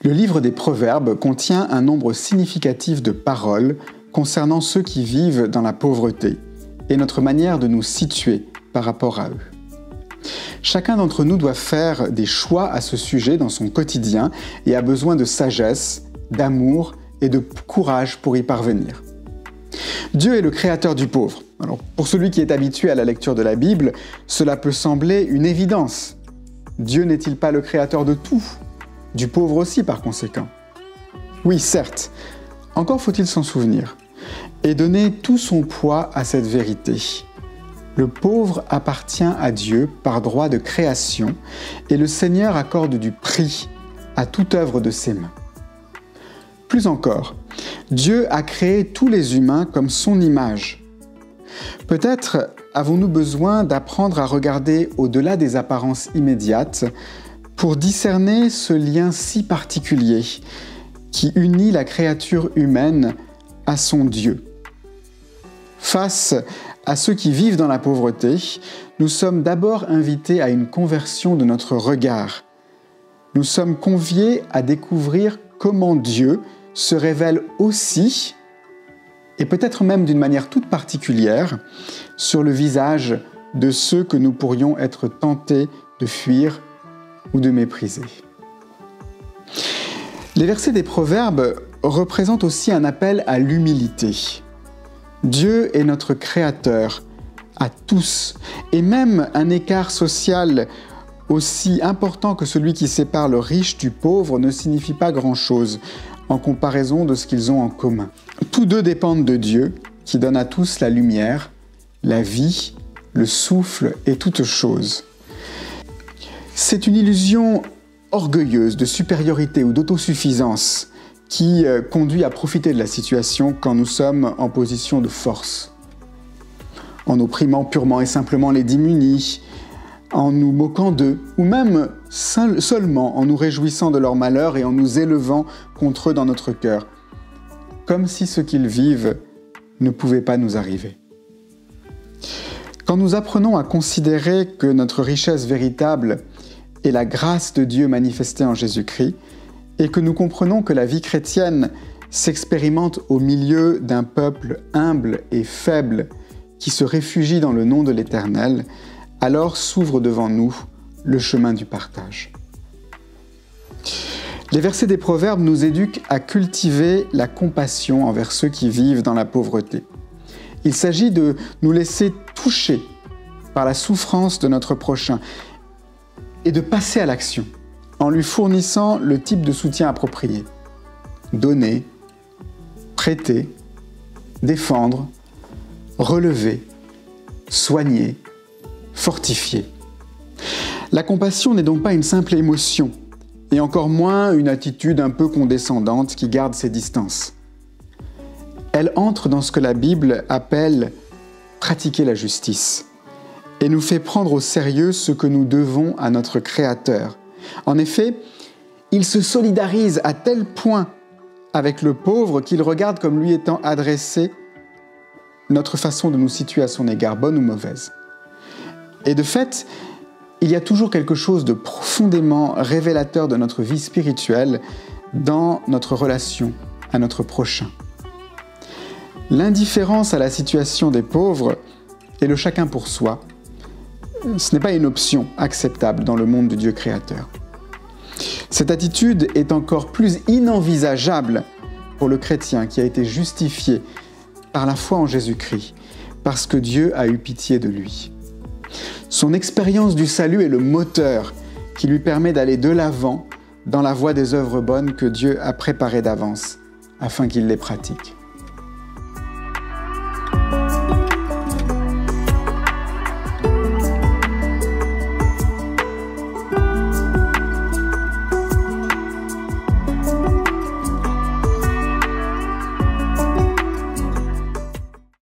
Le livre des Proverbes contient un nombre significatif de paroles concernant ceux qui vivent dans la pauvreté et notre manière de nous situer par rapport à eux. Chacun d'entre nous doit faire des choix à ce sujet dans son quotidien et a besoin de sagesse, d'amour et de courage pour y parvenir. Dieu est le créateur du pauvre. Alors, pour celui qui est habitué à la lecture de la Bible, cela peut sembler une évidence. Dieu n'est-il pas le créateur de tout ? Du pauvre aussi, par conséquent. Oui, certes, encore faut-il s'en souvenir et donner tout son poids à cette vérité. Le pauvre appartient à Dieu par droit de création et le Seigneur accorde du prix à toute œuvre de ses mains. Plus encore, Dieu a créé tous les humains comme son image. Peut-être avons-nous besoin d'apprendre à regarder au-delà des apparences immédiates pour discerner ce lien si particulier qui unit la créature humaine à son Dieu. Face à ceux qui vivent dans la pauvreté, nous sommes d'abord invités à une conversion de notre regard. Nous sommes conviés à découvrir comment Dieu se révèle aussi, et peut-être même d'une manière toute particulière, sur le visage de ceux que nous pourrions être tentés de fuir ou de mépriser. Les versets des Proverbes représentent aussi un appel à l'humilité. Dieu est notre Créateur à tous, et même un écart social aussi important que celui qui sépare le riche du pauvre ne signifie pas grand-chose en comparaison de ce qu'ils ont en commun. Tous deux dépendent de Dieu, qui donne à tous la lumière, la vie, le souffle et toutes choses. C'est une illusion orgueilleuse de supériorité ou d'autosuffisance qui conduit à profiter de la situation quand nous sommes en position de force. En opprimant purement et simplement les démunis, en nous moquant d'eux, ou même seulement en nous réjouissant de leur malheur et en nous élevant contre eux dans notre cœur, comme si ce qu'ils vivent ne pouvait pas nous arriver. Quand nous apprenons à considérer que notre richesse véritable est la grâce de Dieu manifestée en Jésus-Christ, et que nous comprenons que la vie chrétienne s'expérimente au milieu d'un peuple humble et faible qui se réfugie dans le nom de l'Éternel, alors s'ouvre devant nous le chemin du partage. Les versets des Proverbes nous éduquent à cultiver la compassion envers ceux qui vivent dans la pauvreté. Il s'agit de nous laisser toucher par la souffrance de notre prochain et de passer à l'action en lui fournissant le type de soutien approprié. Donner, prêter, défendre, relever, soigner, fortifier. La compassion n'est donc pas une simple émotion, et encore moins une attitude un peu condescendante qui garde ses distances. Elle entre dans ce que la Bible appelle « pratiquer la justice » et nous fait prendre au sérieux ce que nous devons à notre Créateur. En effet, il se solidarise à tel point avec le pauvre qu'il regarde comme lui étant adressé notre façon de nous situer à son égard, bonne ou mauvaise. Et de fait, il y a toujours quelque chose de profondément révélateur de notre vie spirituelle dans notre relation à notre prochain. L'indifférence à la situation des pauvres et le chacun pour soi, ce n'est pas une option acceptable dans le monde du Dieu créateur. Cette attitude est encore plus inenvisageable pour le chrétien qui a été justifié par la foi en Jésus-Christ, parce que Dieu a eu pitié de lui. Son expérience du salut est le moteur qui lui permet d'aller de l'avant dans la voie des œuvres bonnes que Dieu a préparées d'avance, afin qu'il les pratique.